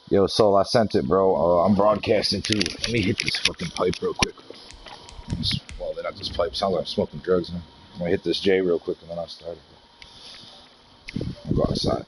Yo, Soul, I sent it, bro. I'm broadcasting too. Let me hit this fucking pipe real quick. Well, they're not this pipe. Sounds like I'm smoking drugs now. I'm gonna hit this J real quick and then I'll start it. I'll go outside.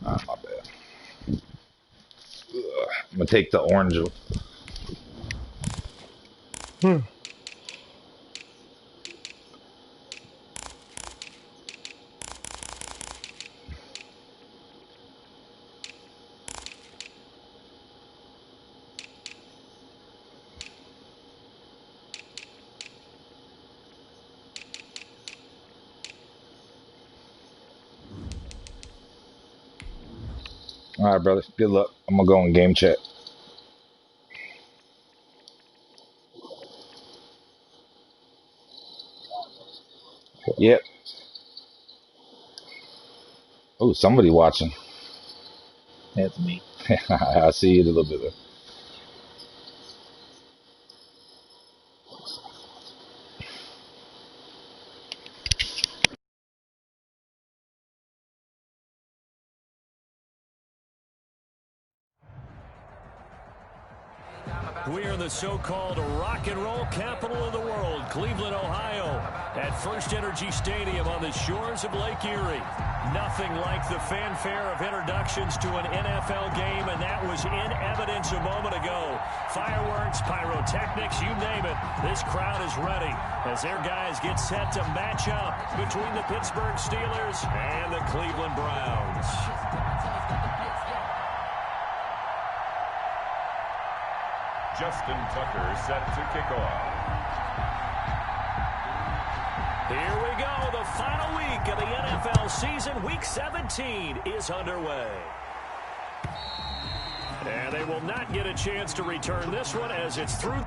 Ah, my bad. Ugh. I'm gonna take the orange. All right, brother. Good luck. I'm gonna go in game chat. Yep. Oh, somebody watching. That's me. I see you in a little bit. We are in the so-called rock and roll capital of the world, Cleveland, Ohio, at First Energy Stadium on the shores of Lake Erie. Nothing like the fanfare of introductions to an NFL game, and that was in evidence a moment ago. Fireworks, pyrotechnics, you name it. This crowd is ready as their guys get set to match up between the Pittsburgh Steelers and the Cleveland Browns. Justin Tucker set to kick off. Here we go. The final week of the NFL season. Week 17 is underway. And they will not get a chance to return this one as it's through.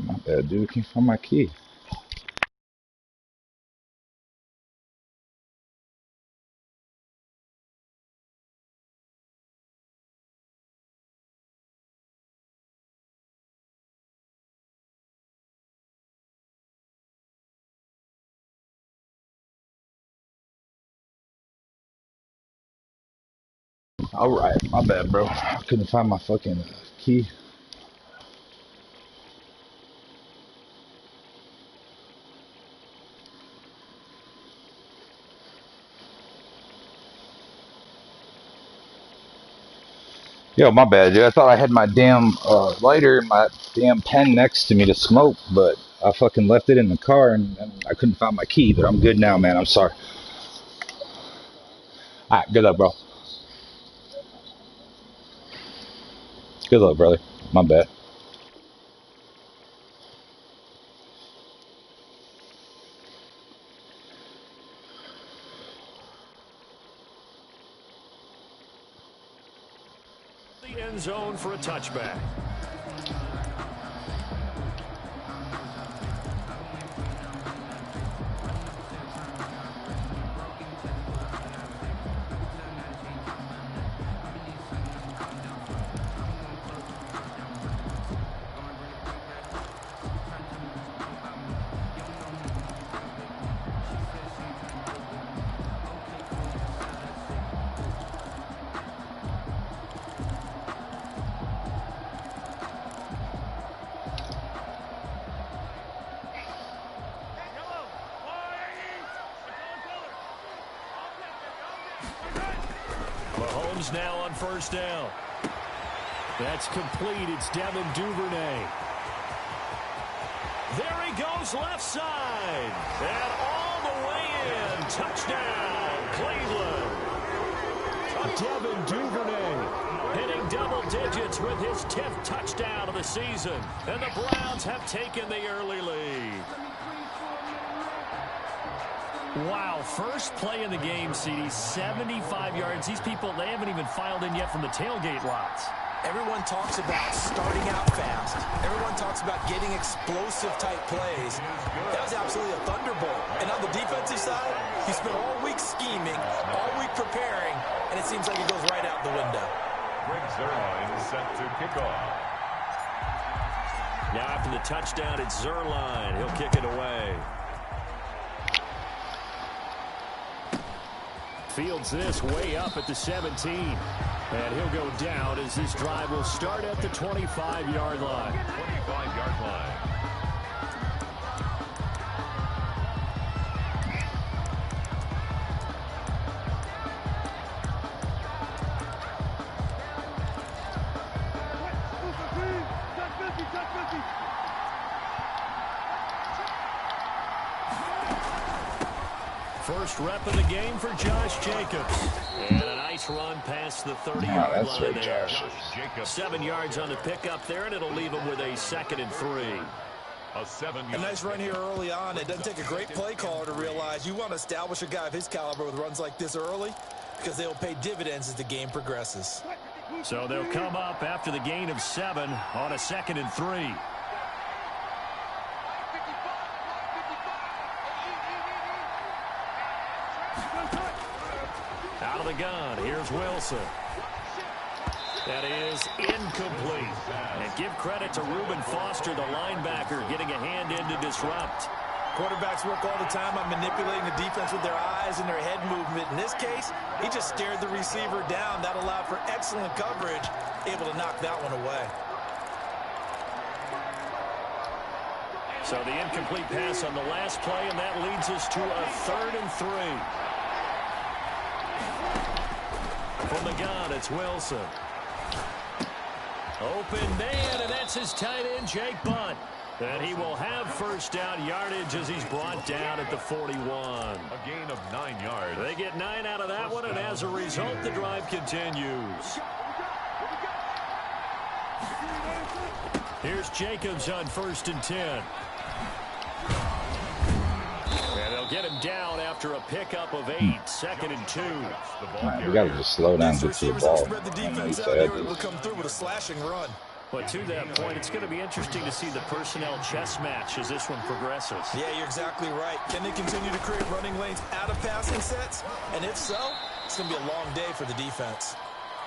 My bad, dude. Can't find my key. All right, my bad, bro. I couldn't find my fucking key. Yo, my bad, dude. I thought I had my damn lighter and my damn pen next to me to smoke, but I fucking left it in the car and I couldn't find my key. But I'm good now, man. I'm sorry. All right, good luck, bro. Good luck, brother. My bad. The end zone for a touchback. Rams now on first down. That's complete. It's Devin Duvernay. There he goes left side. And all the way in. Touchdown, Cleveland. Devin Duvernay hitting double digits with his 10th touchdown of the season. And the Browns have taken the early lead. Wow, first play in the game, CD, 75 yards. These people, they haven't even filed in yet from the tailgate lots. Everyone talks about starting out fast. Everyone talks about getting explosive-type plays. That was absolutely a thunderbolt. And on the defensive side, he spent all week scheming, all week preparing, and it seems like it goes right out the window. Greg Zuerlein set to kick off. Now after the touchdown, it's Zuerlein. He'll kick it away. Fields this way up at the 17. And he'll go down as this drive will start at the 25-yard line. 25-yard line. First rep of the game for Josh Jacobs. And a nice run past the 30-yard line there. 7 yards on the pickup there, and it'll leave him with a 2nd and 3. A nice run here early on. It doesn't take a great play caller to realize you want to establish a guy of his caliber with runs like this early because they'll pay dividends as the game progresses. So they'll come up after the gain of 7 on a 2nd and 3. Out of the gun, here's Wilson. That is incomplete. And give credit to Reuben Foster, the linebacker, getting a hand in to disrupt. Quarterbacks work all the time on manipulating the defense with their eyes and their head movement. In this case, he just stared the receiver down. That allowed for excellent coverage, able to knock that one away. So the incomplete pass on the last play, and that leads us to a 3rd and 3. From the gun, it's Wilson. Open man, and that's his tight end, Jake Bunt. And he will have first down yardage as he's brought down at the 41. A gain of 9 yards. They get 9 out of that one, and as a result, the drive continues. Here's Jacobs on 1st and 10. And they'll get him down after a pickup of 8, 2nd and 2. Man, we got to just slow down to the ball. Spread the defense out there and will come through with a slashing run. But to that point, it's going to be interesting to see the personnel chess match as this one progresses. Yeah, you're exactly right. Can they continue to create running lanes out of passing sets? And if so, it's going to be a long day for the defense.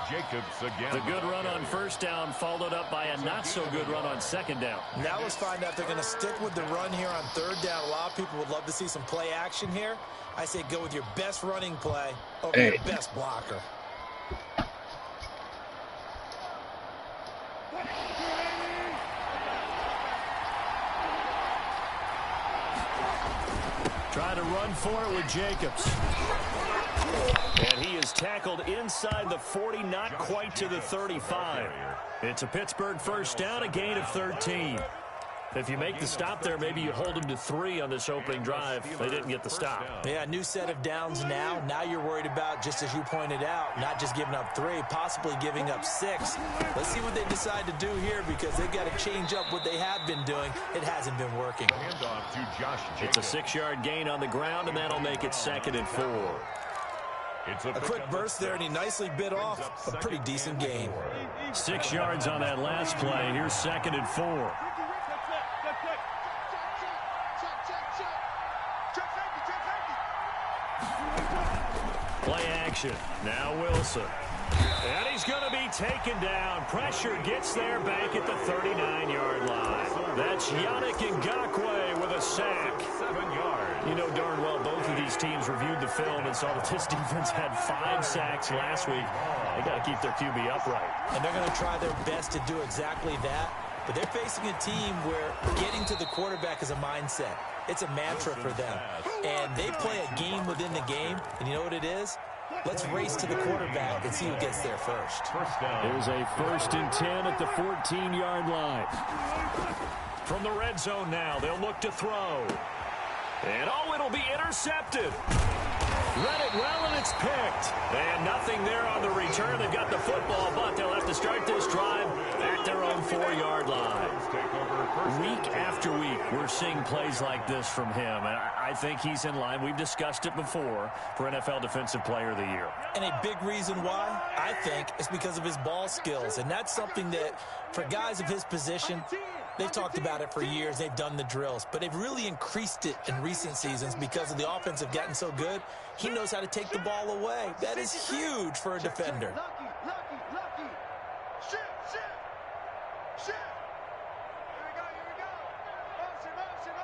Jacobs again. The good run on first down followed up by a not-so-good run on 2nd down. Now let's find out if they're going to stick with the run here on 3rd down. A lot of people would love to see some play action here. I say go with your best running play over your best blocker. Trying to run for it with Jacobs. And he is tackled inside the 40, not quite to the 35. It's a Pittsburgh first down, a gain of 13. If you make the stop there, maybe you hold them to 3 on this opening drive. They didn't get the stop. Yeah, new set of downs now. Now you're worried about, just as you pointed out, not just giving up 3, possibly giving up 6. Let's see what they decide to do here because they've got to change up what they have been doing. It hasn't been working. Handoff to Josh It's a Jacobs. 6-yard gain on the ground, and that'll make it 2nd and 4. It's A quick burst there, and he nicely bit off a pretty decent gain. 6 yards on that last play. Here's 2nd and 4. Play action. Now Wilson. And he's going to be taken down. Pressure gets there back at the 39-yard line. That's Yannick Ngakoue with a sack. 7 yards. You know darn well both of these teams reviewed the film and saw that this defense had 5 sacks last week. They got to keep their QB upright. And they're going to try their best to do exactly that. But they're facing a team where getting to the quarterback is a mindset. It's a mantra for them. And they play a game within the game. And you know what it is? Let's race to the quarterback and see who gets there first. Here's a 1st and 10 at the 14-yard line. From the red zone now, they'll look to throw. And, oh, it'll be intercepted. Read it well, and it's picked. And nothing there on the return. They've got the football, but they'll have to start this drive at their own 4-yard line. Week after week, we're seeing plays like this from him. And I think he's in line. We've discussed it before for NFL Defensive Player of the Year. And a big reason why, I think, is because of his ball skills. And that's something that, for guys of his position, they've talked about it for years. They've done the drills. But they've really increased it in recent seasons because of the offense have gotten so good. He knows how to take the ball away. That is huge for a defender. Lucky. Shoot. Here we go. Motion.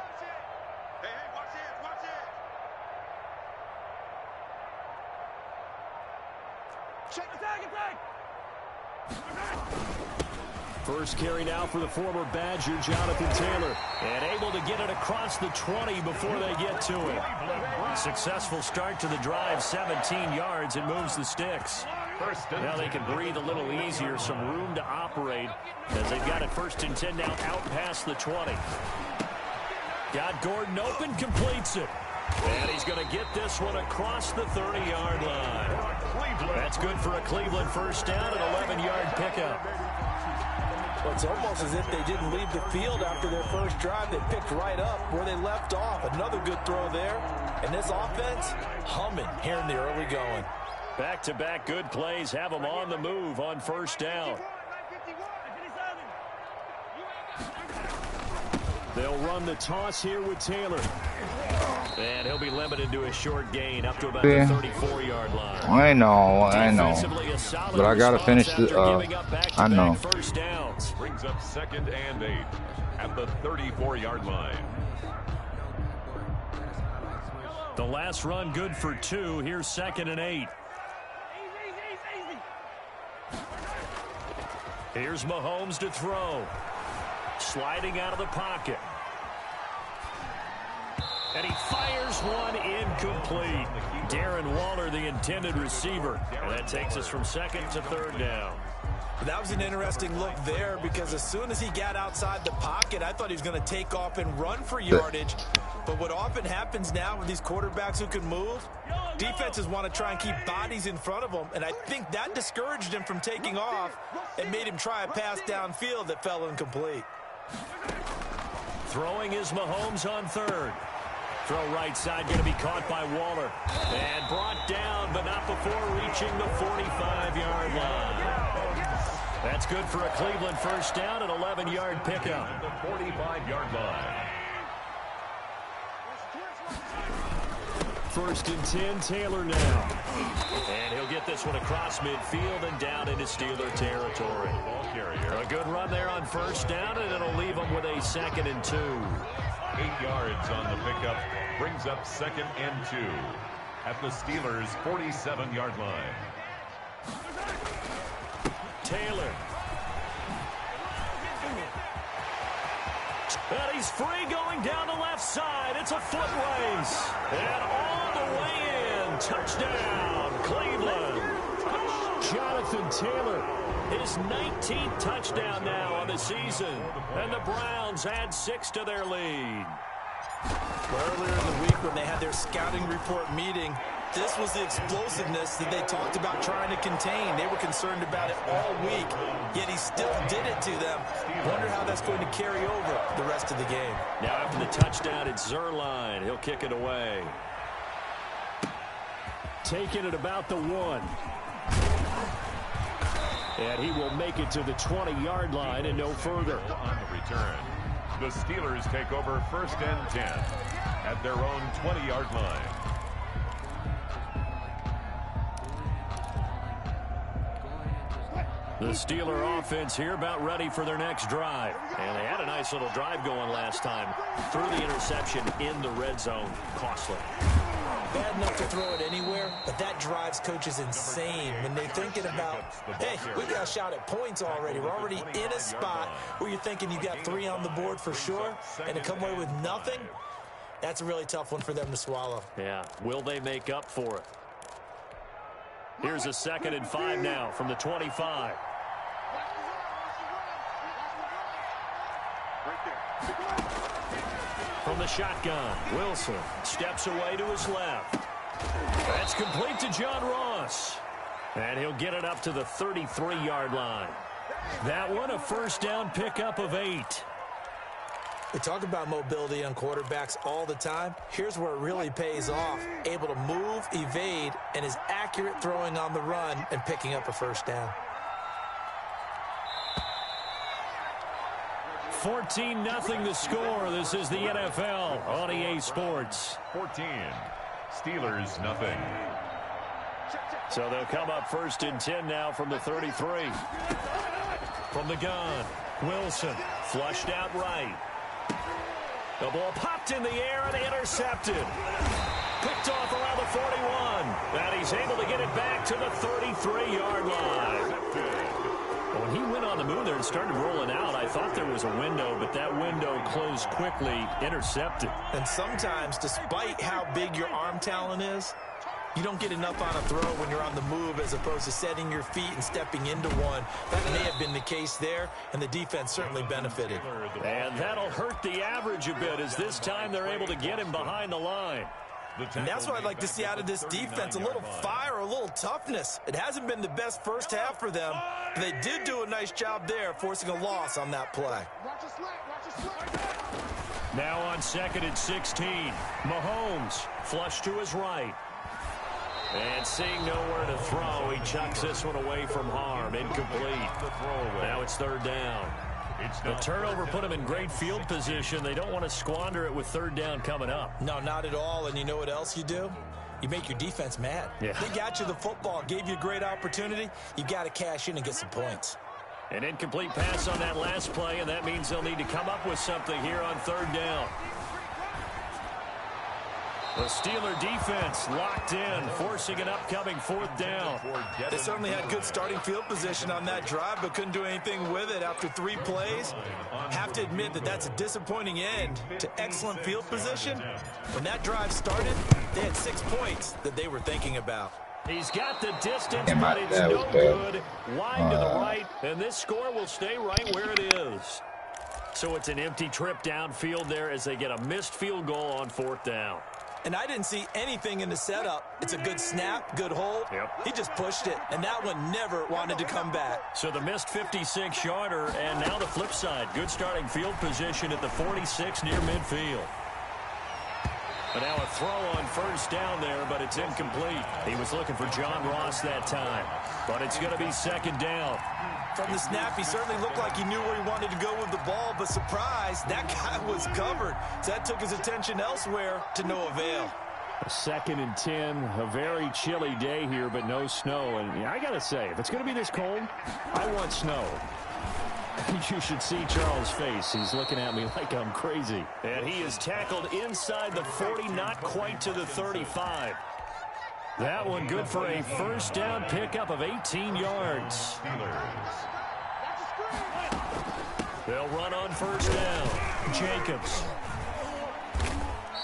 Hey, watch it. Check attack. First carry now for the former Badger, Jonathan Taylor. And able to get it across the 20 before they get to him. Successful start to the drive, 17 yards, and moves the sticks. Now they can breathe a little easier, some room to operate as they've got it 1st and 10 now out past the 20. Got Gordon open, completes it. And he's going to get this one across the 30-yard line. That's good for a Cleveland first down, an 11-yard pickup. Well, it's almost as if they didn't leave the field after their first drive. They picked right up where they left off. Another good throw there. And this offense, humming here in the early going. Back-to-back good plays have them on the move on first down. They'll run the toss here with Taylor. And he'll be limited to a short gain up to about the 34-yard line. I know. But I got to finish the, I know. First downs. Brings up 2nd and 8 at the 34-yard line. The last run good for 2. Here's 2nd and 8. Here's Mahomes to throw. Sliding out of the pocket. And he fires one incomplete. Darren Waller, the intended receiver. And that takes us from 2nd to 3rd down. That was an interesting look there because as soon as he got outside the pocket, I thought he was going to take off and run for yardage. But what often happens now with these quarterbacks who can move, defenses want to try and keep bodies in front of them. And I think that discouraged him from taking off and made him try a pass downfield that fell incomplete. Throwing is Mahomes on 3rd. Throw right side, going to be caught by Waller. And brought down, but not before reaching the 45-yard line. That's good for a Cleveland first down, an 11-yard pickup. The 45-yard line. 1st and 10, Taylor now. And he'll get this one across midfield and down into Steeler territory. Ball carrier. A good run there on first down, and it'll leave them with a 2nd and 2. 8 yards on the pickup. Brings up 2nd and 2 at the Steelers' 47-yard line. Taylor. And he's free going down the left side. It's a foot race. And all the way in. Touchdown, Cleveland. Jonathan Taylor, his 19th touchdown now on the season. And the Browns add 6 to their lead. Earlier in the week when they had their scouting report meeting, this was the explosiveness that they talked about trying to contain. They were concerned about it all week, yet he still did it to them. Wonder how that's going to carry over the rest of the game. Now after the touchdown, it's Zerline. He'll kick it away. Taking it about the 1. And he will make it to the 20-yard line and no further. On the return, the Steelers take over 1st and 10 at their own 20-yard line. The Steeler offense here about ready for their next drive. And they had a nice little drive going last time. Threw the interception in the red zone. Costly. Bad enough to throw it anywhere, but that drives coaches insane when they're thinking about, hey, we got a shot at points already. We're already in a spot where you're thinking you got 3 on the board for sure, and to come away with nothing, that's a really tough one for them to swallow. Yeah, will they make up for it? Here's a 2nd and 5 now from the 25. From the shotgun, Wilson steps away to his left. That's complete to John Ross. And he'll get it up to the 33-yard line. That one a first down pickup of 8. We talk about mobility on quarterbacks all the time. Here's where it really pays off. Able to move, evade, and is accurate throwing on the run and picking up a first down. 14-0 the score. This is the NFL on EA Sports. 14. Steelers, nothing. So they'll come up 1st and 10 now from the 33. From the gun, Wilson flushed out right. The ball popped in the air and intercepted. Picked off around the 41. And he's able to get it back to the 33-yard line. When he went on the move there and started rolling out, I thought there was a window, but that window closed quickly, intercepted. And sometimes, despite how big your arm talent is, you don't get enough on a throw when you're on the move as opposed to setting your feet and stepping into one. That may have been the case there, and the defense certainly benefited. And that'll hurt the average a bit as this time they're able to get him behind the line. And that's what I'd like to see out of this defense, a little fire, a little toughness. It hasn't been the best first half for them, but they did do a nice job there, forcing a loss on that play. Now on 2nd and 16, Mahomes flush to his right. And seeing nowhere to throw, he chucks this one away from harm. Incomplete. Now it's 3rd down. The turnover put them in great field position. They don't want to squander it with 3rd down coming up. No, not at all. And you know what else you do? You make your defense mad. Yeah. They got you the football, gave you a great opportunity. You got to cash in and get some points. An incomplete pass on that last play, and that means they'll need to come up with something here on 3rd down. The Steeler defense locked in, forcing an upcoming 4th down. They certainly had good starting field position on that drive, but couldn't do anything with it after 3 plays. Have to admit that that's a disappointing end to excellent field position. When that drive started, they had 6 points that they were thinking about. He's got the distance, but it's no good. Wide to the right, and this score will stay right where it is. So it's an empty trip downfield there as they get a missed field goal on 4th down. And I didn't see anything in the setup. It's a good snap, good hold. Yep. He just pushed it, and that one never wanted to come back. So the missed 56-yarder, and now the flip side. Good starting field position at the 46 near midfield. But now a throw on 1st down there, but it's incomplete. He was looking for John Ross that time, but it's going to be 2nd down. From the snap, he certainly looked like he knew where he wanted to go with the ball, but surprise, that guy was covered. So that took his attention elsewhere to no avail. A 2nd and 10, a very chilly day here, but no snow. And yeah, I got to say, if it's going to be this cold, I want snow. You should see Charles' face. He's looking at me like I'm crazy. And he is tackled inside the 40, not quite to the 35. That one good for a 1st down pickup of 18 yards. They'll run on 1st down. Jacobs.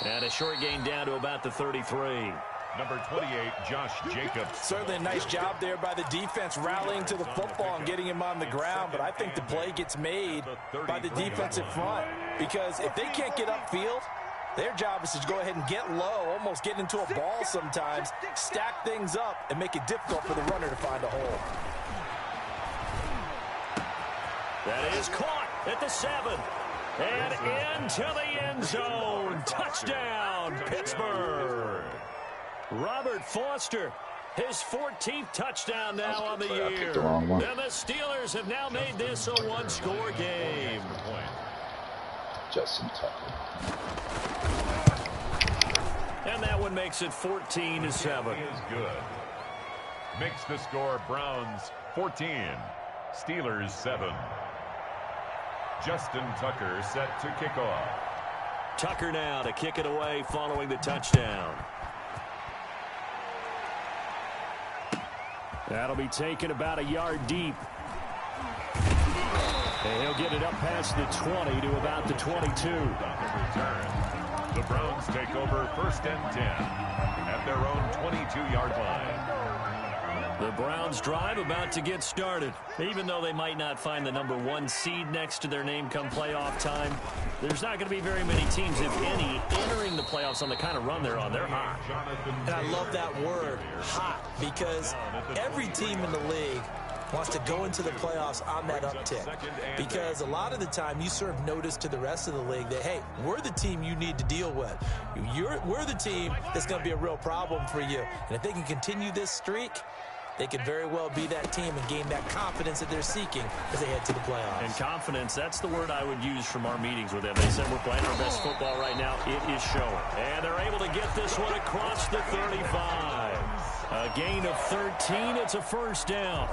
And a short gain down to about the 33. Number 28, Josh Jacobs. Certainly a nice job there by the defense rallying to the football and getting him on the ground, but I think the play gets made by the defensive front because if they can't get upfield, their job is to go ahead and get low, almost get into a ball sometimes, stack things up, and make it difficult for the runner to find a hole. That is caught at the 7. And into the end zone. Touchdown, Pittsburgh. Robert Foster, his 14th touchdown now on the year. And the Steelers have now made this a 1-score game. Justin Tucker. And that one makes it 14-7. Is good. Makes the score Browns 14, Steelers 7. Justin Tucker set to kick off. Tucker now to kick it away following the touchdown. That'll be taken about a yard deep. And he'll get it up past the 20 to about the 22. The Browns take over 1st and 10 at their own 22-yard line. The Browns drive about to get started. Even though they might not find the #1 seed next to their name come playoff time, there's not going to be very many teams, if any, entering the playoffs on the kind of run they're on. They're hot. And I love that word, hot, because every team in the league wants to go into the playoffs on that uptick. Because a lot of the time you serve notice to the rest of the league that, hey, we're the team you need to deal with. We're the team that's going to be a real problem for you. And if they can continue this streak, they could very well be that team and gain that confidence that they're seeking as they head to the playoffs. And confidence, that's the word I would use from our meetings with them. They said we're playing our best football right now. It is showing. And they're able to get this one across the 35. A gain of 13. It's a first down.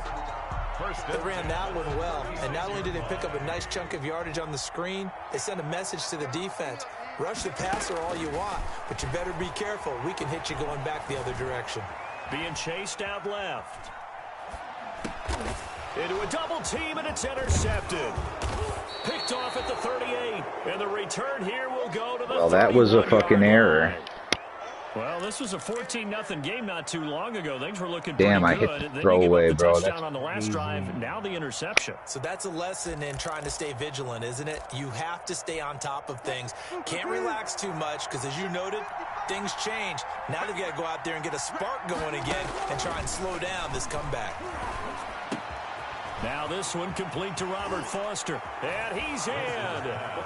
They ran that one well. And not only did they pick up a nice chunk of yardage on the screen, they sent a message to the defense. Rush the passer all you want, but you better be careful. We can hit you going back the other direction. Being chased out left. Into a double team, and it's intercepted. Picked off at the 38. And the return here will go to the Well, that was a fucking error. Well, this was a 14-0 game not too long ago. Things were looking damn, pretty good. I hit the Then throwaway, you give up the bro. touchdown That's on the last drive. Now the interception. So that's a lesson in trying to stay vigilant, isn't it? You have to stay on top of things. Can't relax too much because, as you noted, things change. Now they've got to go out there and get a spark going again and try and slow down this comeback. Now this one complete to Robert Foster. And he's in.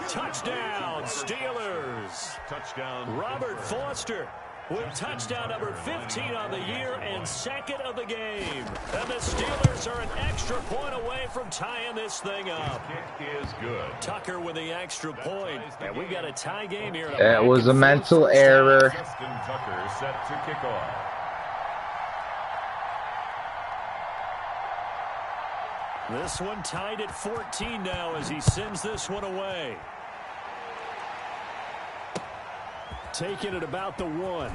Touchdown, Steelers. Touchdown. Robert Foster with touchdown number 15 on the year and second of the game. And the Steelers are an extra point away from tying this thing up. Kick is good. Tucker with the extra point. And we got a tie game here. That was a mental error. Justin Tucker set to kick off. This one tied at 14 now as he sends this one away. Taking it about the 1.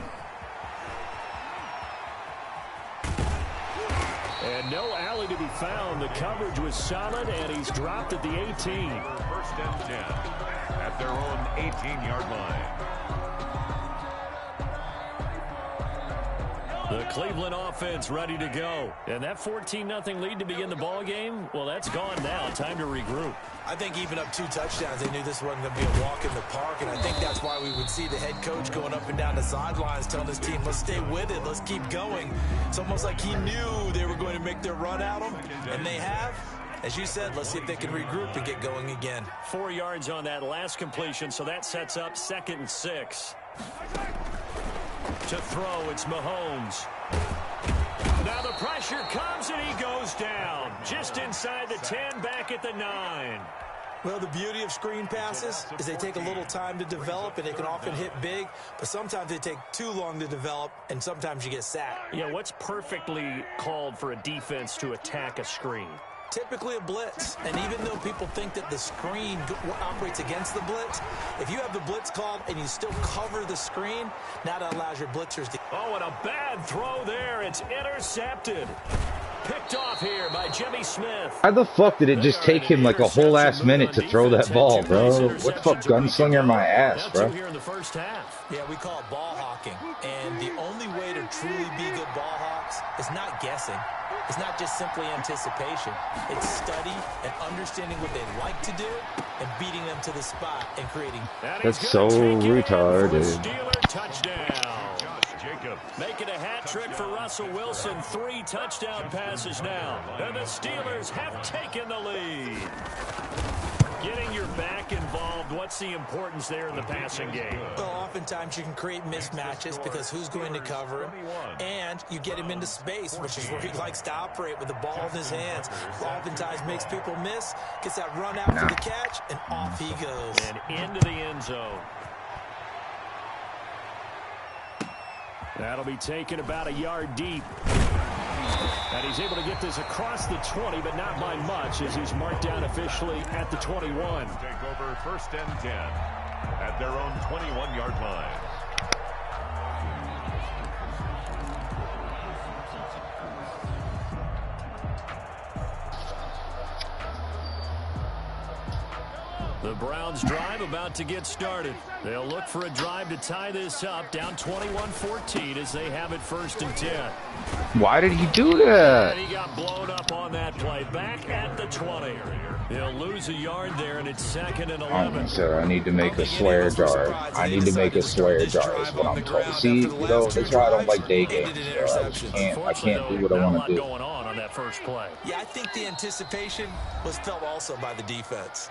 And no alley to be found. The coverage was solid, and he's dropped at the 18. First and 10 at their own 18-yard line. The Cleveland offense ready to go. And that 14-0 lead to begin the ball game, well, that's gone now. Time to regroup. I think even up 2 touchdowns, they knew this wasn't going to be a walk in the park, and I think that's why we would see the head coach going up and down the sidelines telling his team, let's stay with it, let's keep going. It's almost like he knew they were going to make their run at him, and they have. As you said, let's see if they can regroup and get going again. 4 yards on that last completion, so that sets up 2nd and 6. To throw, it's Mahomes. Now the pressure comes, and he goes down. Just inside the 10, back at the 9. Well, the beauty of screen passes is they take a little time to develop, and they can often hit big, but sometimes they take too long to develop, and sometimes you get sacked. Yeah, what's perfectly called for a defense to attack a screen? Typically a blitz, and even though people think that the screen operates against the blitz, if you have the blitz called and you still cover the screen, now that allows your blitzers to... Oh, and a bad throw there. It's intercepted. Picked off here by Jimmy Smith. How the fuck did it just take him like a whole ass minute to throw that ball, bro? What the fuck, gunslinger my ass, bro? Here in the first half. Yeah, we call it ball hawking, and the only way to truly be good ball hawks is not guessing. It's not just simply anticipation. It's study and understanding what they like to do and beating them to the spot and creating. That's so retarded. Steeler touchdown. Josh Jacobs making a hat trick for Russell Wilson. 3 touchdown passes now. And the Steelers have taken the lead. Getting your back involved, what's the importance there in the passing game? Well, oftentimes you can create mismatches because who's going to cover him, and you get him into space, which is where he likes to operate with the ball in his hands. Oftentimes makes people miss, gets that run out for the catch, and off he goes. And into the end zone. That'll be taken about a yard deep. And he's able to get this across the 20, but not by much, as he's marked down officially at the 21. take over first and 10 at their own 21-yard line. The Browns drive about to get started. They'll look for a drive to tie this up, down 21-14 as they have it 1st and 10. Why did he do that? And he got blown up on that play. Back at the 20. He'll lose a yard there, and it's 2nd and 11. Sir, I need to make a swear jar. I need to make a swear jar is what I'm told. See, you know, that's why I don't like day games. I can't do what I want to do. Going on that first play. Yeah, I think the anticipation was felt also by the defense.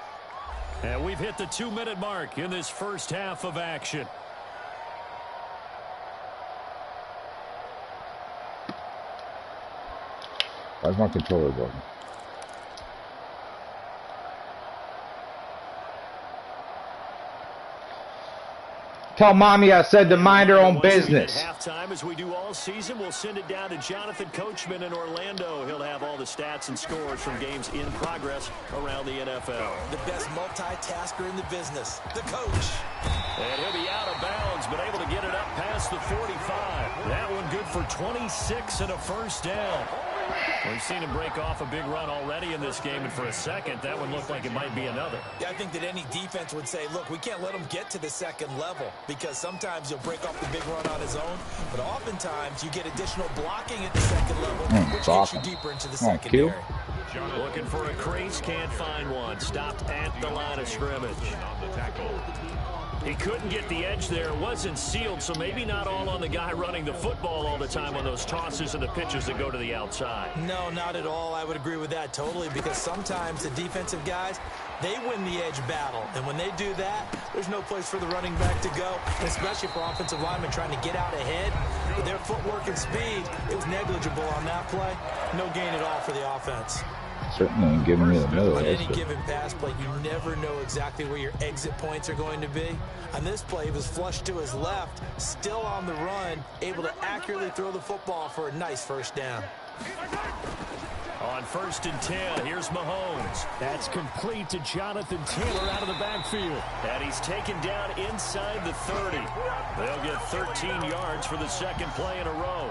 And we've hit the 2-minute mark in this first half of action. Why's my controller broken? Tell mommy I said to mind her own business. At halftime, as we do all season, we'll send it down to Jonathan Coachman in Orlando. He'll have all the stats and scores from games in progress around the NFL. The best multitasker in the business, the coach. And he'll be out of bounds, but able to get it up past the 45. That one good for 26 and a first down. We've seen him break off a big run already in this game, and for a second, that one looked like it might be another. Yeah, I think that any defense would say, look, we can't let him get to the second level, because sometimes he'll break off the big run on his own, but oftentimes you get additional blocking at the second level, which gets you deeper into the secondary. Looking for a crease, can't find one. Stopped at the line of scrimmage. He couldn't get the edge there. It wasn't sealed, so maybe not all on the guy running the football all the time on those tosses and the pitches that go to the outside. No, not at all. I would agree with that totally, because sometimes the defensive guys, they win the edge battle. And when they do that, there's no place for the running back to go, and especially for offensive linemen trying to get out ahead. With their footwork and speed, it was negligible on that play. No gain at all for the offense. Certainly ain't giving me the middle. On any given pass play, you never know exactly where your exit points are going to be. On this play, he was flushed to his left, still on the run, able to accurately throw the football for a nice first down. On 1st and 10, here's Mahomes. That's complete to Jonathan Taylor out of the backfield. And he's taken down inside the 30. They'll get 13 yards for the second play in a row.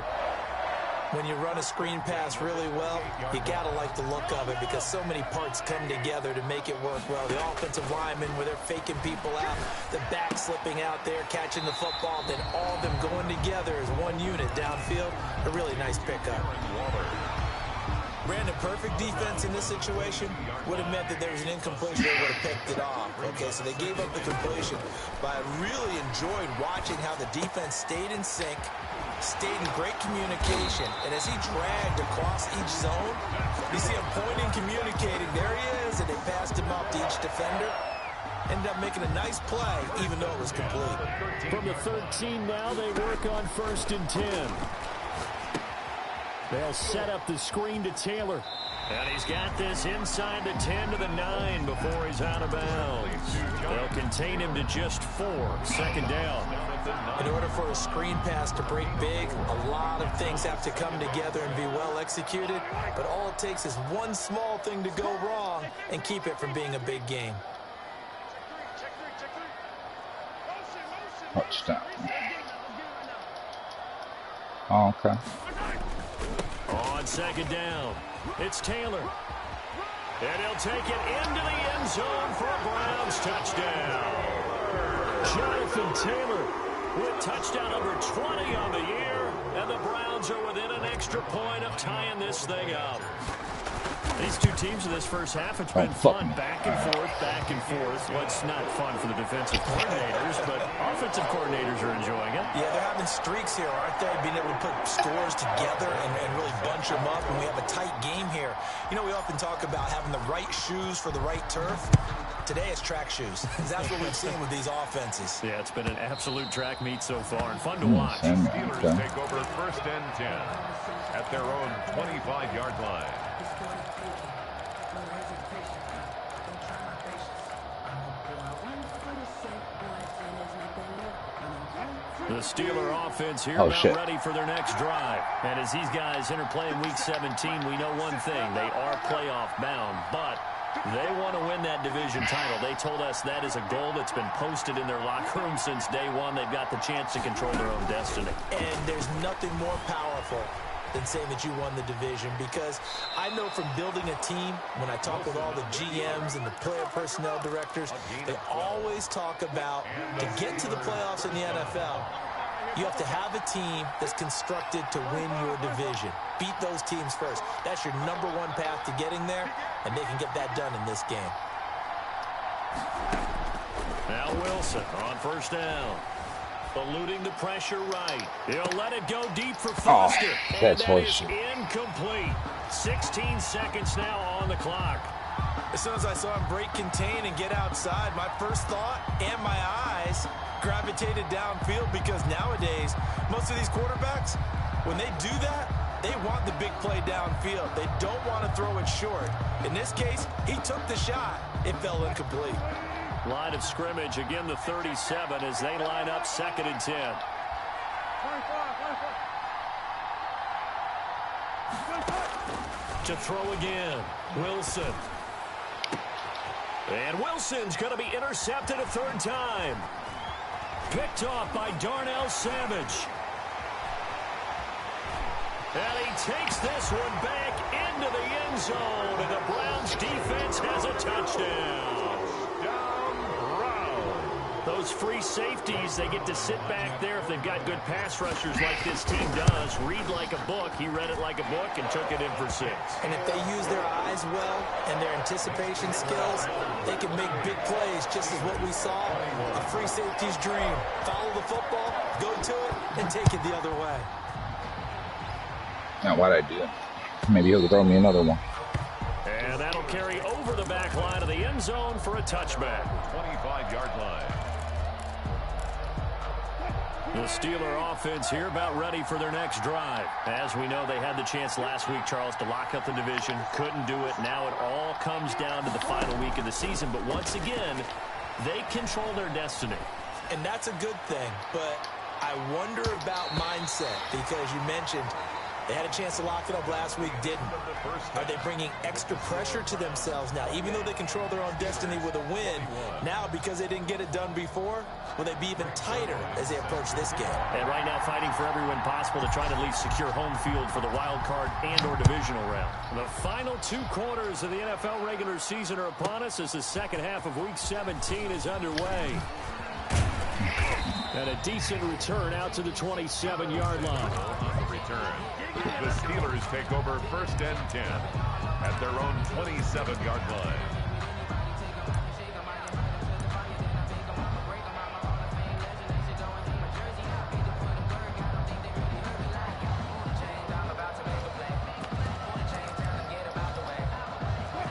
When you run a screen pass really well, you got to like the look of it, because so many parts come together to make it work well. The offensive linemen, where they're faking people out, the back slipping out there, catching the football, then all of them going together as one unit downfield. A really nice pickup. Brandon, perfect defense in this situation would have meant that there was an incompletion. They would have picked it off. Okay, so they gave up the completion. But I really enjoyed watching how the defense stayed in sync, stayed in great communication, and as he dragged across each zone, you see him pointing, communicating. There he is, and they passed him up to each defender. Ended up making a nice play, even though it was complete. From the 13 now, they work on 1st and 10. They'll set up the screen to Taylor. And he's got this inside the 10 to the 9 before he's out of bounds. They'll contain him to just 4. 2nd down. In order for a screen pass to break big, a lot of things have to come together and be well executed. But all it takes is one small thing to go wrong and keep it from being a big game. Touchdown. Oh, okay. On 2nd down, it's Taylor. And he'll take it into the end zone for a Browns touchdown. Jonathan Taylor with touchdown number 20 on the year. And the Browns are within an extra point of tying this thing up. These two teams in this first half, it's been fun. Back and forth, back and forth. Well, it's not fun for the defensive coordinators, but offensive coordinators are enjoying it. Yeah, they're having streaks here, aren't they? Being able to put scores together and really bunch them up, and we have a tight game here. You know, we often talk about having the right shoes for the right turf. Today it's track shoes. That's what we've seen with these offenses. Yeah, it's been an absolute track meet so far and fun to watch. Steelers take over 1st and 10 at their own 25-yard line. The Steeler offense here about ready for their next drive. And as these guys enter play in Week 17, we know one thing. They are playoff bound, but they want to win that division title. They told us that is a goal that's been posted in their locker room since day one. They've got the chance to control their own destiny. And there's nothing more powerful than saying that you won the division, because I know from building a team, when I talk with all the GMs and the player personnel directors, they always talk about to get to the playoffs in the NFL, you have to have a team that's constructed to win your division. Beat those teams first. That's your number one path to getting there, and they can get that done in this game. Now Wilson on first down. Eluding the pressure right. He'll let it go deep for Foster. That's and that is horseshit. incomplete. 16 seconds now on the clock. As soon as I saw him break contain and get outside, my first thought and my eyes gravitated downfield, because nowadays, most of these quarterbacks, when they do that, they want the big play downfield. They don't want to throw it short. In this case, he took the shot. It fell incomplete. Line of scrimmage, again the 37 as they line up 2nd and 10. To throw again, Wilson. And Wilson's going to be intercepted a 3rd time. Picked off by Darnell Savage. And he takes this one back into the end zone, and the Browns defense has a touchdown. Those free safeties, they get to sit back there if they've got good pass rushers like this team does. Read like a book. He read it like a book and took it in for 6. And if they use their eyes well and their anticipation skills, they can make big plays, just as what we saw. A free safety's dream. Follow the football, go to it, and take it the other way. Now, why'd I do that? Maybe he'll throw me another one. And that'll carry over the back line of the end zone for a touchback. 25-yard line. The Steeler offense here about ready for their next drive. As we know, they had the chance last week, Charles, to lock up the division. Couldn't do it. Now it all comes down to the final week of the season. But once again, they control their destiny. And that's a good thing. But I wonder about mindset, because you mentioned they had a chance to lock it up last week, didn't. Are they bringing extra pressure to themselves now? Even though they control their own destiny with a win, now because they didn't get it done before, will they be even tighter as they approach this game? And right now fighting for every win possible to try to at least secure home field for the wild card and or divisional round. The final 2 quarters of the NFL regular season are upon us as the second half of Week 17 is underway. And a decent return out to the 27-yard line. On the return, the Steelers take over 1st and 10 at their own 27-yard line.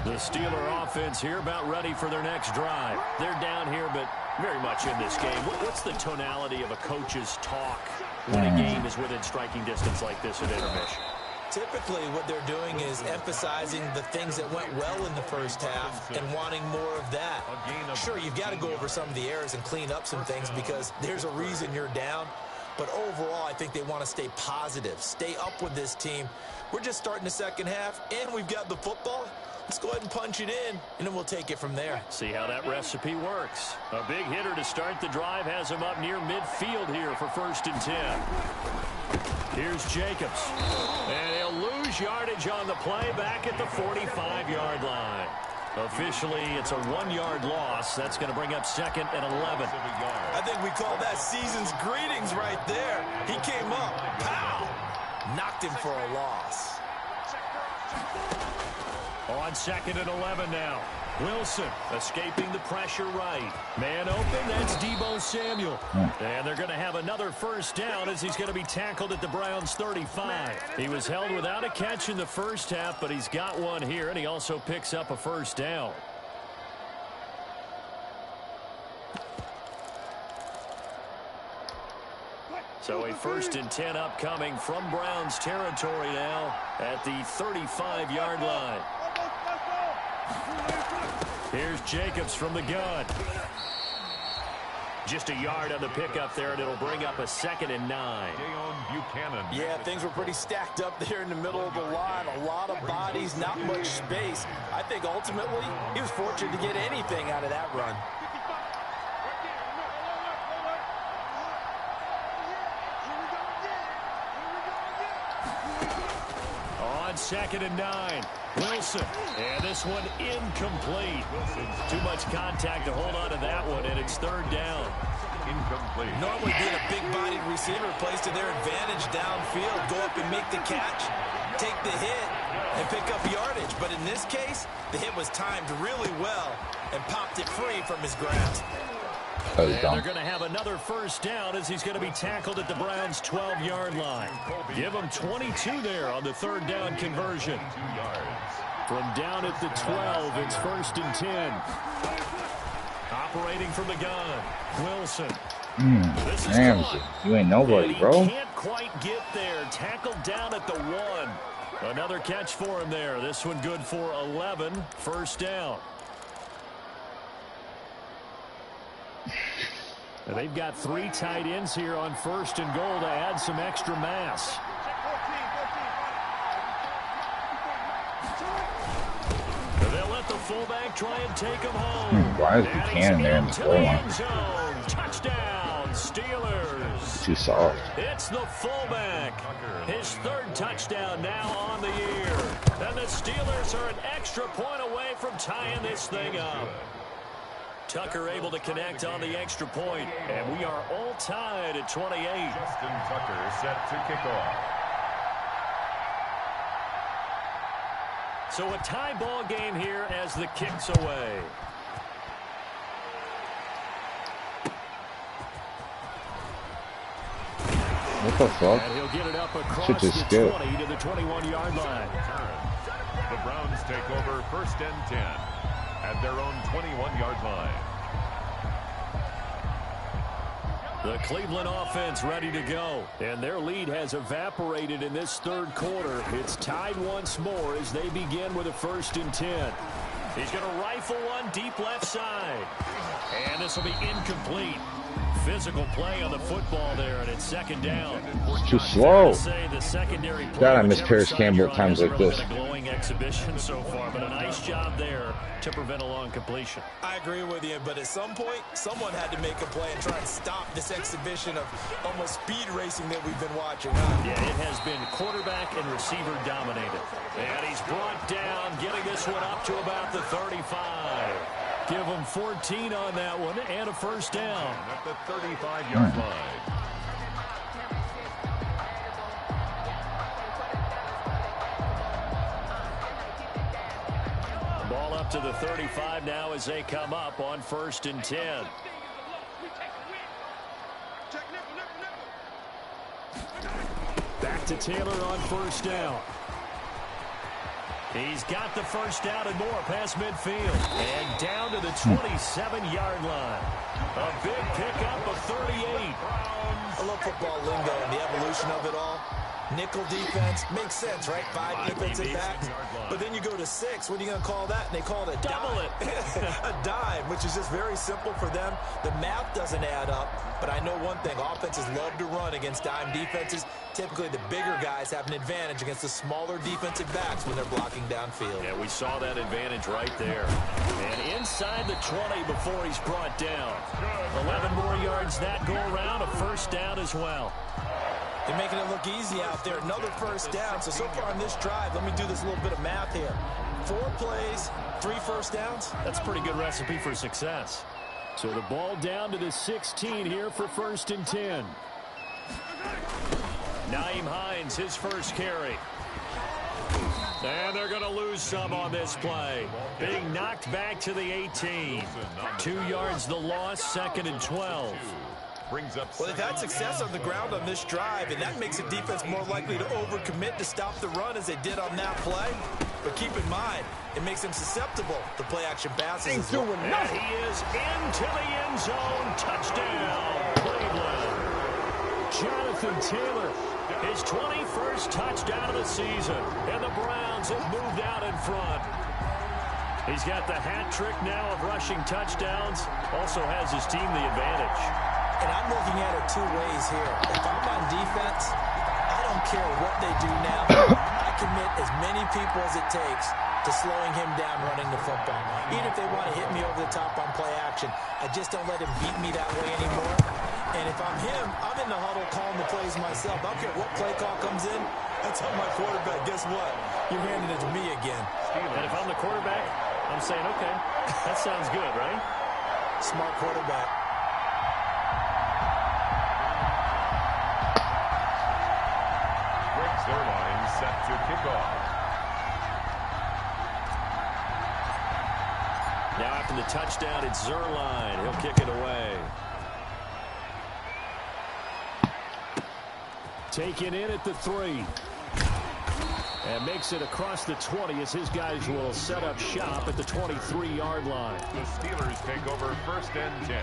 The Steeler offense here about ready for their next drive. They're down here, but very much in this game. What's the tonality of a coach's talk when a game is within striking distance like this at intermission? Typically, what they're doing is emphasizing the things that went well in the first half and wanting more of that. Sure, you've got to go over some of the errors and clean up some things because there's a reason you're down. But overall, I think they want to stay positive, stay up with this team. We're just starting the second half, and we've got the football. Let's go ahead and punch it in, and then we'll take it from there. See how that recipe works. A big hitter to start the drive has him up near midfield here for 1st and 10. Here's Jacobs. And he'll lose yardage on the play back at the 45-yard line. Officially, it's a 1-yard loss. That's going to bring up 2nd and 11. I think we call that season's greetings right there. He came up, pow, knocked him for a loss. On 2nd and 11 now. Wilson escaping the pressure right. Man open, that's Deebo Samuel. And they're going to have another 1st down as he's going to be tackled at the Browns' 35. He was held without a catch in the first half, but he's got one here, and he also picks up a 1st down. So a 1st and 10 upcoming from Browns territory now at the 35-yard line. Here's Jacobs from the gun. Just a yard on the pickup there, and it'll bring up a 2nd and 9. Buchanan. Yeah, things were pretty stacked up there in the middle of the line. A lot of bodies, not much space. I think ultimately he was fortunate to get anything out of that run. 2nd and 9. Wilson, and this one incomplete. Too much contact to hold on to that one, and it's 3rd down. Incomplete. Normally being a big-bodied receiver plays to their advantage downfield. Go up and make the catch, take the hit, and pick up yardage. But in this case, the hit was timed really well and popped it free from his grasp. And they're going to have another 1st down as he's going to be tackled at the Browns' 12-yard line. Give him 22 there on the 3rd down conversion. From down at the 12, it's 1st and 10. Operating from the gun, Wilson. Ramsey, you ain't nobody, bro. Can't quite get there. Tackled down at the 1. Another catch for him there. This one good for 11. 1st down. And they've got 3 tight ends here on 1st and goal to add some extra mass. They'll let the fullback try and take him home. Why is Buchanan there in the goal line? Touchdown, Steelers. Too soft. It's the fullback. His 3rd touchdown now on the year. And the Steelers are an extra point away from tying this thing up. Tucker able to connect on the extra point, and we are all tied at 28. Justin Tucker set to kick off. So a tie ball game here as the kick's away. What the fuck? And he'll get it up across Shit the just skip. 20 to the 21-yard line. The Browns take over 1st and 10 at their own 21-yard line. The Cleveland offense ready to go, and their lead has evaporated in this 3rd quarter. It's tied once more as they begin with a 1st and 10. He's going to rifle one deep left side, and this will be incomplete. Physical play on the football there, and it's 2nd down. It's too slow. God, I miss Paris Campbell at times like this. A glowing exhibition so far, but a nice job there to prevent a long completion. I agree with you, but at some point, someone had to make a play and try and stop this exhibition of almost speed racing that we've been watching. Huh? Yeah, it has been quarterback and receiver dominated. And he's brought down, getting this one up to about the 35. Give him 14 on that one and a 1st down. At the 35-yard line. Ball up to the 35 now as they come up on 1st and 10. Back to Taylor on 1st down. He's got the 1st down and more past midfield. And down to the 27-yard line. A big pickup of 38. I love football lingo and the evolution of it all. Nickel defense makes sense, right? 5 defensive backs. But then you go to 6. What are you going to call that? And they call it a double dime. A dime, which is just very simple for them. The math doesn't add up. But I know one thing. Offenses love to run against dime defenses. Typically, the bigger guys have an advantage against the smaller defensive backs when they're blocking downfield. Yeah, we saw that advantage right there. And inside the 20 before he's brought down. 11 more yards that go around. A 1st down as well. They're making it look easy out there. Another 1st down. So far on this drive, let me do this little bit of math here. 4 plays, 3 1st downs. That's a pretty good recipe for success. So the ball down to the 16 here for 1st and 10. Nyheim Hines, his 1st carry. And they're going to lose some on this play. Being knocked back to the 18. 2 yards the loss, 2nd and 12. Well, they've had success on the ground on this drive, and that makes the defense more likely to overcommit to stop the run as they did on that play. But keep in mind, it makes them susceptible to play-action passes as well. And he is into the end zone. Touchdown, Cleveland. Jonathan Taylor, his 21st touchdown of the season, and the Browns have moved out in front. He's got the hat trick now of rushing touchdowns. Also has his team the advantage. And I'm looking at it 2 ways here. If I'm on defense, I don't care what they do now. I commit as many people as it takes to slowing him down running the football. Even if they want to hit me over the top on play action, I just don't let him beat me that way anymore. And if I'm him, I'm in the huddle calling the plays myself. I don't care what play call comes in. I tell my quarterback, guess what? You're handing it to me again. And if I'm the quarterback, I'm saying, okay, that sounds good, right? Smart quarterback. Greg Zerline set to kick off. Now after the touchdown, it's Zerline. He'll kick it away. Taken in at the 3. And makes it across the 20 as his guys will set up shop at the 23-yard line. The Steelers take over 1st and 10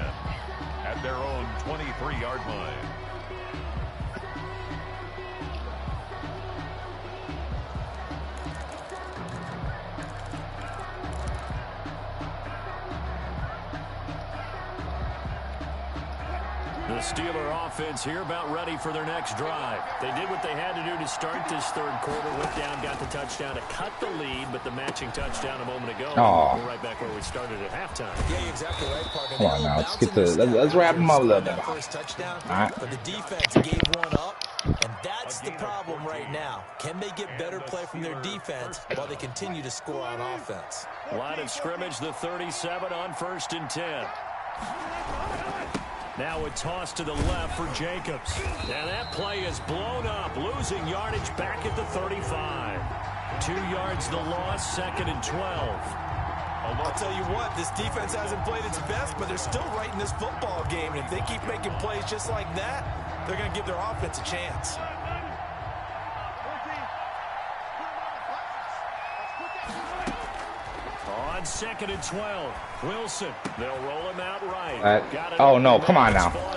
at their own 23-yard line. The Steeler offense here about ready for their next drive. They did what they had to do to start this third quarter. Went down, got the touchdown to cut the lead, but the matching touchdown a moment ago. We're right back where we started at halftime. Yeah, you're exactly right, partner. Come on now, let's wrap them up a little bit. First touchdown, Right. but the defense gave one up, and that's the problem right now. Can they get better play from their defense while they continue to score on offense? Line of scrimmage, the 37 on 1st and 10. Now a toss to the left for Jacobs. Now that play is blown up, losing yardage back at the 35. 2 yards the loss, 2nd and 12. I'll tell you what, this defense hasn't played its best, but they're still right in this football game. And if they keep making plays just like that, they're going to give their offense a chance. On 2nd and 12, Wilson. They'll roll him out right. Oh, no, come on now. No.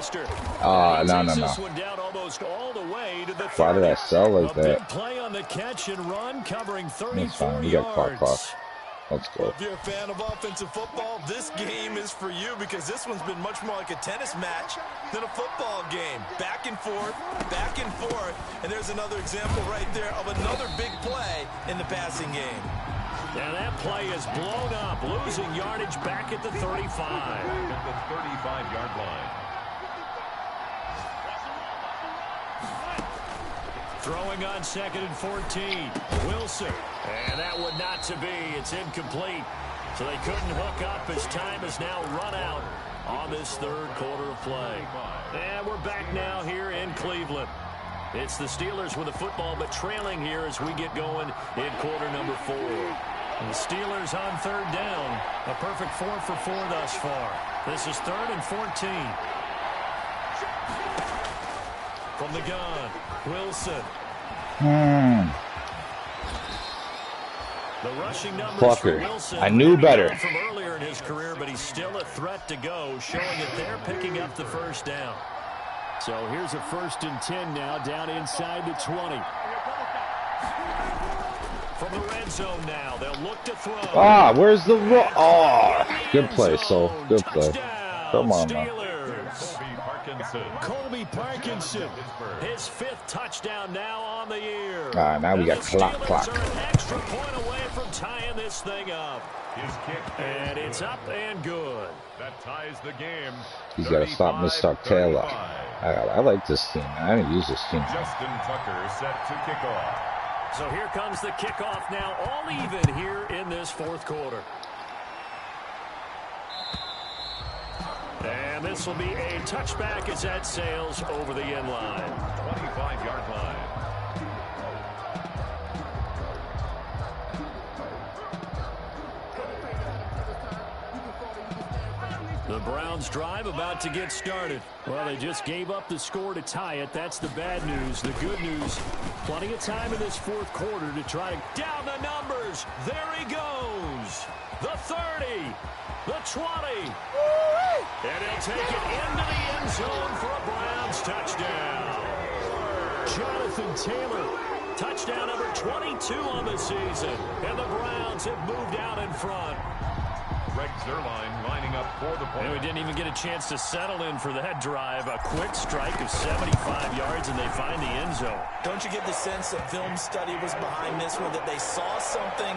This one down almost all the way to the 30. Why did I sell like that? Big play on the catch and run, covering 34 That's fine. You got clock. Let's go. If you're a fan of offensive football, this game is for you because this one's been much more like a tennis match than a football game. Back and forth, and there's another example right there of another big play in the passing game. Now that play is blown up, losing yardage back at the 35. At the 35-yard line. Throwing on 2nd and 14. Wilson. And that would not to be. It's incomplete. So they couldn't hook up as time has now run out on this third quarter of play. And we're back now here in Cleveland. It's the Steelers with the football, but trailing here as we get going in quarter number 4. And the Steelers on 3rd down. A perfect 4 for 4 thus far. This is 3rd and 14. From the gun, Wilson. The rushing numbers for Wilson. I knew better. From earlier in his career, but he's still a threat to go, showing that they're picking up the first down. So here's a 1st and 10 now, down inside the 20. From the red zone now, they'll look to throw. Where's the good play, good play. Come on now. Colby Parkinson, his 5th touchdown now on the year. Now we got clock. Are an extra point away from tying this thing up. His kick, and it's up and good. That ties the game. He's got to stop Mr. Taylor. I like this team. I didn't use this team. Justin Tucker set to kick off. So here comes the kickoff now, all even here in this 4th quarter. And this will be a touchback as that sails over the end line. 25-yard line. The Browns drive about to get started. Well, they just gave up the score to tie it. That's the bad news. The good news, plenty of time in this 4th quarter to try to down the numbers. There he goes. The 30, the 20. And he'll take it into the end zone for a Browns touchdown. Jonathan Taylor, touchdown number 22 on the season. And the Browns have moved out in front. Greg Zerline lining up for the point. And we didn't even get a chance to settle in for that drive. A quick strike of 75 yards, and they find the end zone. Don't you get the sense that film study was behind this one, that they saw something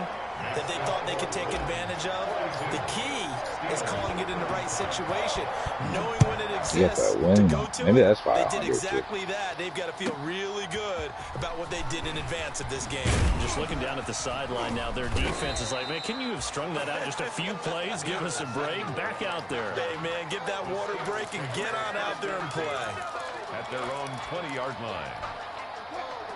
that they thought they could take advantage of? The key is calling it in the right situation, knowing when it Get exists that to win. go to Maybe it. that's They 500 did exactly that. They've got to feel really good about what they did in advance of this game. Just looking down at the sideline now, their defense is like, man, can you have strung that out just a few plays? Give us a break. Back out there. Hey, man, give that water break and get on out there and play. At their own 20-yard line.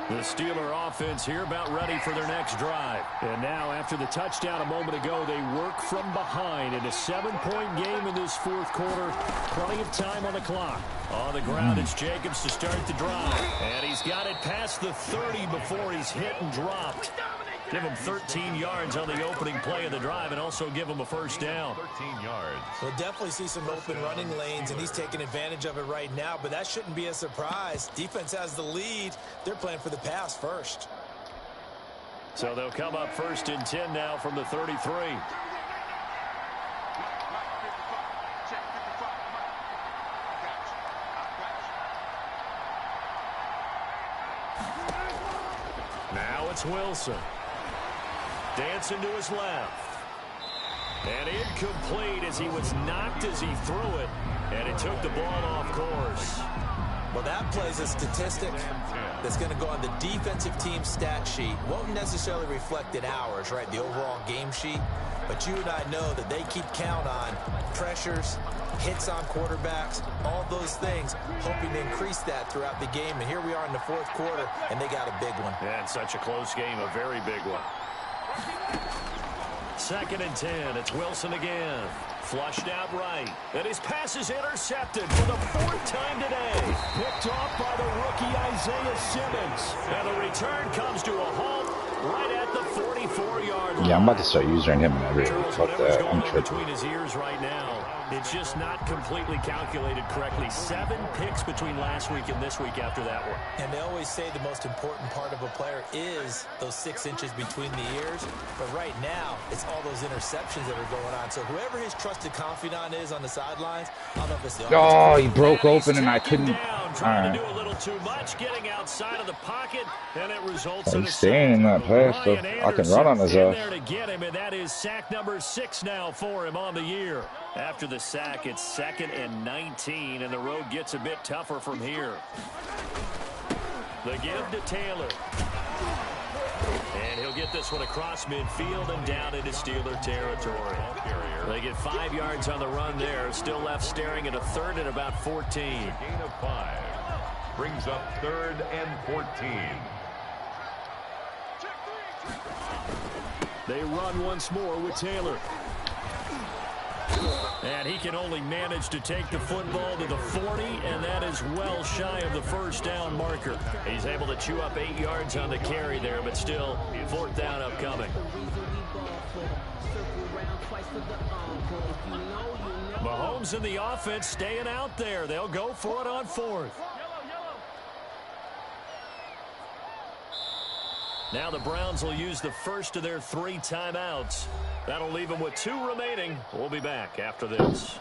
The Steeler offense here about ready for their next drive. And now, after the touchdown a moment ago, they work from behind in a 7-point game in this fourth quarter. Plenty of time on the clock. On the ground, it's Jacobs to start the drive. And he's got it past the 30 before he's hit and dropped. Give him 13 yards on the opening play of the drive and also give him a first down. 13 yards. We'll definitely see some open running lanes, and he's taking advantage of it right now, but that shouldn't be a surprise. Defense has the lead. They're playing for the pass first. So they'll come up first and 10 now from the 33. Now it's Wilson. Dancing to his left. And incomplete as he was knocked as he threw it. And it took the ball off course. Well, that plays a statistic that's going to go on the defensive team stat sheet. Won't necessarily reflect in ours, right, the overall game sheet. But you and I know that they keep count on pressures, hits on quarterbacks, all those things, hoping to increase that throughout the game. And here we are in the fourth quarter, and they got a big one. And such a close game, a very big one. 2nd and 10. It's Wilson again. Flushed out right. And his pass is intercepted for the 4th time today. Picked off by the rookie Isaiah Simmons. And the return comes to a halt right at the 44-yard line. Yeah, I'm about to start using him in every. Fuck that. I'm tripping. Between his ears right now. It's just not completely calculated correctly. 7 picks between last week and this week after that one. And they always say the most important part of a player is those 6 inches between the ears. But right now, it's all those interceptions that are going on. So whoever his trusted confidant is on the sidelines, I don't know if it's the Oh, he broke open and I couldn't. Trying to do a little too much, getting outside of the pocket, and it results in a staying in that pass, so I can run on his ass. there to get him, and that is sack number 6 now for him on the year. After the sack, it's 2nd and 19, and the road gets a bit tougher from here. The give to Taylor. And he'll get this one across midfield and down into Steeler territory. They get 5 yards on the run there. Still left staring at a 3rd and about 14. A gain of 5. Brings up 3rd and 14. They run once more with Taylor. And he can only manage to take the football to the 40, and that is well shy of the first down marker. He's able to chew up 8 yards on the carry there, but still 4th down upcoming. Mahomes and the offense staying out there. They'll go for it on 4th. Now the Browns will use the first of their 3 timeouts. That'll leave them with 2 remaining. We'll be back after this.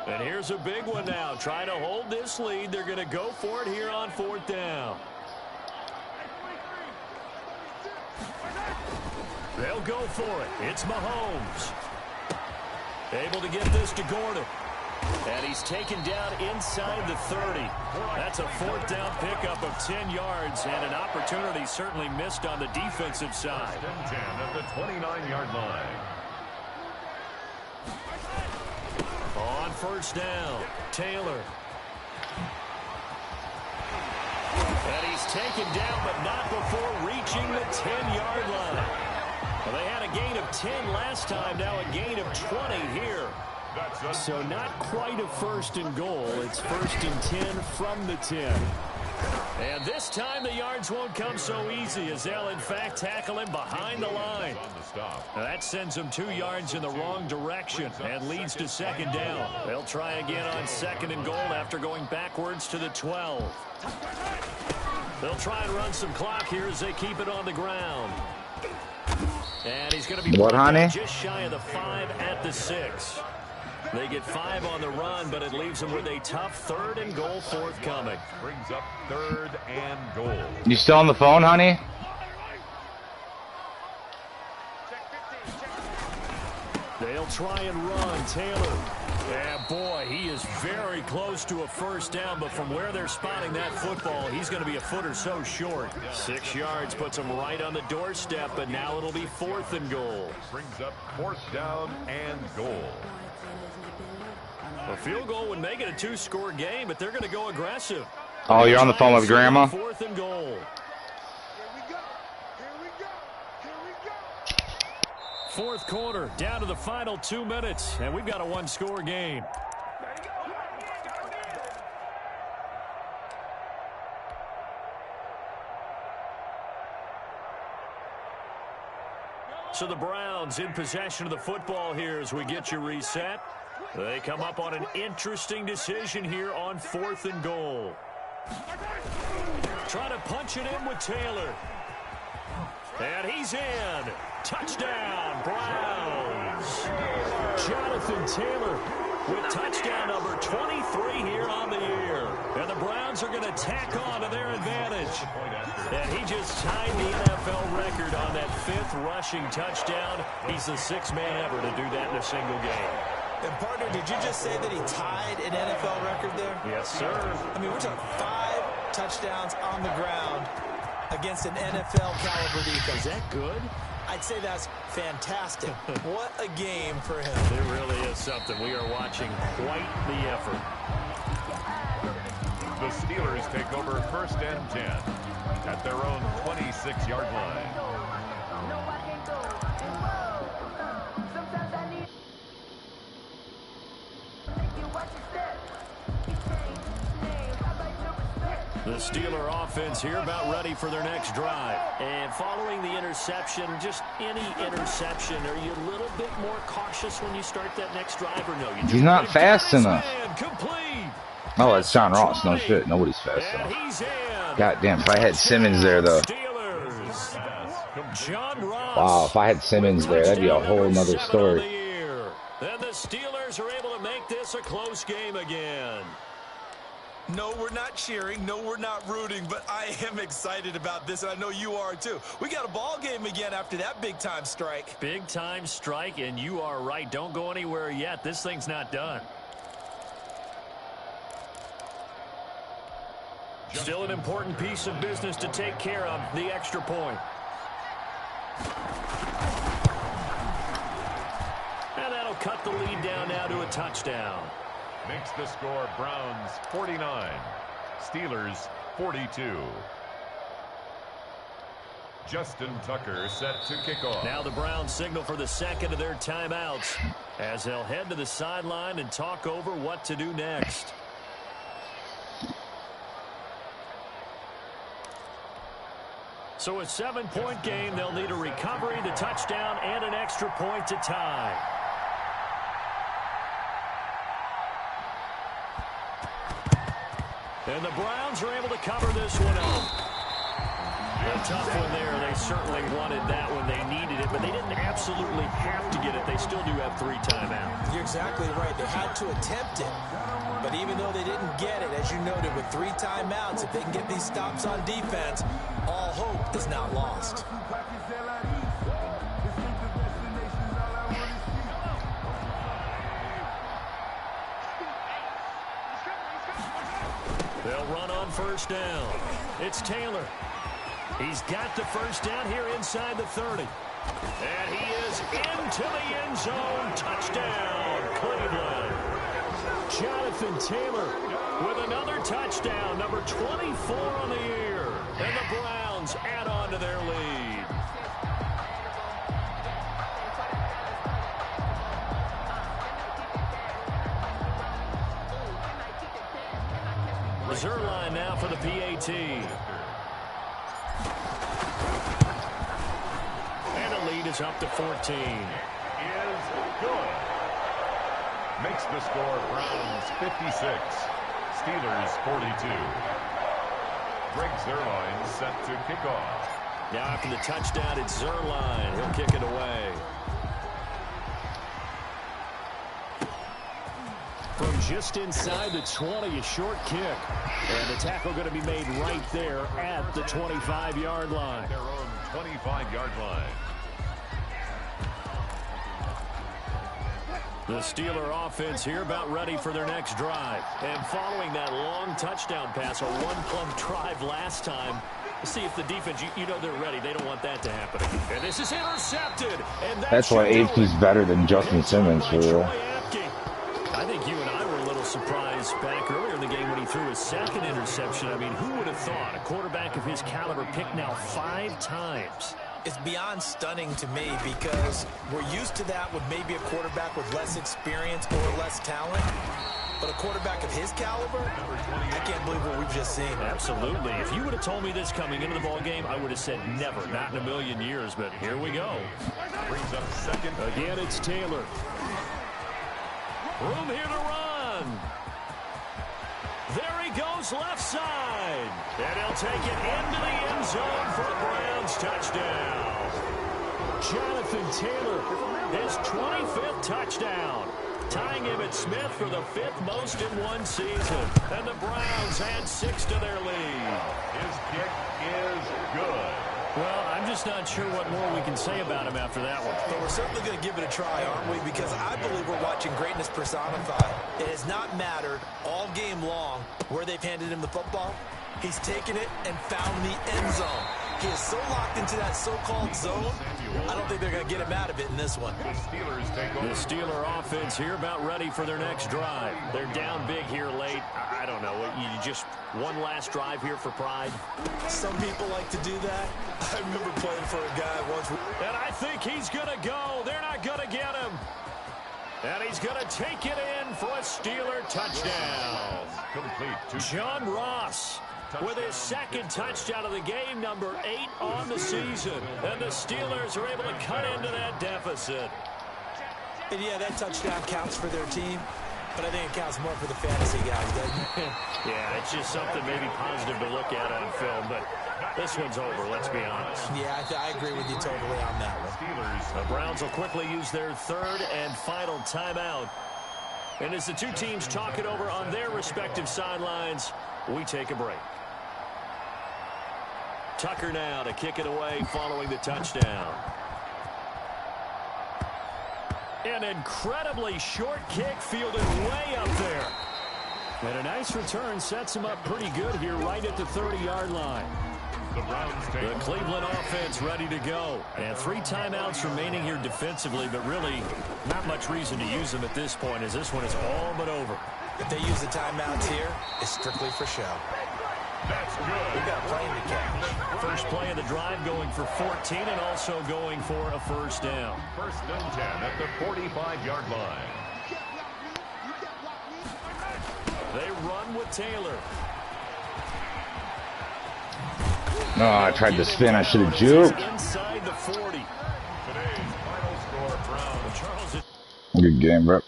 And here's a big one now. Trying to hold this lead. They're going to go for it here on 4th down. They'll go for it. It's Mahomes. Able to get this to Gordon. And he's taken down inside the 30. That's a 4th down pickup of 10 yards, and an opportunity certainly missed on the defensive side. 10 at the 29-yard line. On 1st down, Taylor. And he's taken down, but not before reaching the 10-yard line. Well, they had a gain of 10 last time, now a gain of 20 here. So not quite a 1st and goal. It's 1st and 10 from the 10. And this time the yards won't come so easy as they'll, in fact, tackle him behind the line. Now that sends him 2 yards in the wrong direction and leads to second down. They'll try again on second and goal after going backwards to the 12. They'll try and run some clock here as they keep it on the ground. And he's going to be just shy of the 5 at the 6. They get 5 on the run, but it leaves them with a tough 3rd and goal forthcoming. Brings up 3rd and goal. You still on the phone, honey? They'll try and run. Taylor. Yeah, boy, he is very close to a first down, but from where they're spotting that football, he's going to be a foot or so short. 6 yards puts him right on the doorstep, but now it'll be 4th and goal. Brings up 4th down and goal. A field goal would make it a 2-score game, but they're going to go aggressive. Oh, you're on the phone with Grandma? 4th and goal. Fourth quarter, down to the final 2 minutes, and we've got a 1-score game. So the Browns in possession of the football here as we get you reset. They come up on an interesting decision here on 4th and goal. Trying to punch it in with Taylor. And he's in. Touchdown, Browns. Jonathan Taylor with touchdown number 23 here on the year. And the Browns are going to tack on to their advantage. And he just tied the NFL record on that 5th rushing touchdown. He's the 6th man ever to do that in a single game. And, partner, did you just say that he tied an NFL record there? Yes, sir. I mean, we're talking 5 touchdowns on the ground against an NFL caliber defense. Is that good? I'd say that's fantastic. What a game for him. It really is something. We are watching quite the effort. The Steelers take over 1st and 10 at their own 26-yard line. The Steeler offense here about ready for their next drive. And following the interception, just any interception, are you a little bit more cautious when you start that next drive or no? He's not fast enough. Complete. Oh, it's John Ross. No shit. Nobody's fast enough. God damn, if I had Simmons there, though. Wow, if I had Simmons there, that'd be a whole nother story. And the Steelers are able to make this a close game again. No, we're not cheering. No, we're not rooting, but I am excited about this, and I know you are too. We got a ball game again after that big-time strike. Big-time strike, and you are right. Don't go anywhere yet. This thing's not done. Still an important piece of business to take care of, the extra point. And that'll cut the lead down now to a touchdown. Makes the score Browns 49, Steelers 42. Justin Tucker set to kick off. Now the Browns signal for the second of their timeouts as they'll head to the sideline and talk over what to do next. So a 7-point game, they'll need a recovery, the touchdown, and an extra point to tie. And the Browns are able to cover this one up. A tough one there. They certainly wanted that one. They needed it, but they didn't absolutely have to get it. They still do have 3 timeouts. You're exactly right. They had to attempt it. But even though they didn't get it, as you noted, with 3 timeouts, if they can get these stops on defense, all hope is not lost. They'll run on first down. It's Taylor. He's got the first down here inside the 30. And he is into the end zone. Touchdown, Cleveland. Jonathan Taylor with another touchdown, number 24 on the year. And the Browns add on to their lead. Zerline now for the PAT. And the lead is up to 14. Is good. Makes the score Browns 56, Steelers 42. Greg Zerline set to kick off. Now after the touchdown, it's Zerline. He'll kick it away. From just inside the 20, a short kick. And the tackle going to be made right there at the 25-yard line. Their own 25-yard line. The Steeler offense here about ready for their next drive. And following that long touchdown pass, a one-plump drive last time, see if the defense, you know they're ready. They don't want that to happen. And this is intercepted. And That's why AP's better than Justin Simmons, for real. I think you and I were a little surprised back earlier in the game when he threw his second interception. I mean, who would have thought a quarterback of his caliber picked now 5 times? It's beyond stunning to me because we're used to that with maybe a quarterback with less experience or less talent. But a quarterback of his caliber, I can't believe what we've just seen. Absolutely. If you would have told me this coming into the ball game, I would have said never, not in a million years. But here we go. Brings up second. Again, it's Taylor. Room here to run. There he goes left side. And he'll take it into the end zone for a Browns touchdown. Jonathan Taylor, his 25th touchdown. Tying him at Smith for the 5th most in one season. And the Browns add 6 to their lead. His kick is good. Well, I'm just not sure what more we can say about him after that one. But we're certainly going to give it a try, aren't we? Because I believe we're watching greatness personified. It has not mattered all game long where they've handed him the football. He's taken it and found the end zone. He is so locked into that so-called zone, I don't think they're going to get him out of it in this one. The Steelers take over. The Steeler offense here about ready for their next drive. They're down big here late. I don't know. You just one last drive here for pride? Some people like to do that. I remember playing for a guy once. And I think he's going to go. They're not going to get him. And he's going to take it in for a Steeler touchdown. Complete to John Ross with his second touchdown of the game, number 8 on the season. And the Steelers are able to cut into that deficit. And yeah, that touchdown counts for their team, but I think it counts more for the fantasy guys, doesn't it? Yeah, it's just something maybe positive to look at on film, but this one's over, let's be honest. Yeah, I agree with you totally on that one. Steelers. The Browns will quickly use their 3rd and final timeout. And as the two teams talk it over on their respective sidelines, we take a break. Tucker now to kick it away following the touchdown. An incredibly short kick fielded way up there. And a nice return sets him up pretty good here right at the 30-yard line. The Browns take The Cleveland offense ready to go. And 3 timeouts remaining here defensively, but really not much reason to use them at this point as this one is all but over. If they use the timeouts here, it's strictly for show. That's good. We've got a plane to catch. First play of the drive going for 14 and also going for a first down. First and 10 at the 45-yard line. They run with Taylor. No, I tried to spin. I should have juked. Inside the 40. Today's final score, Browns. Charles. Good game, bro.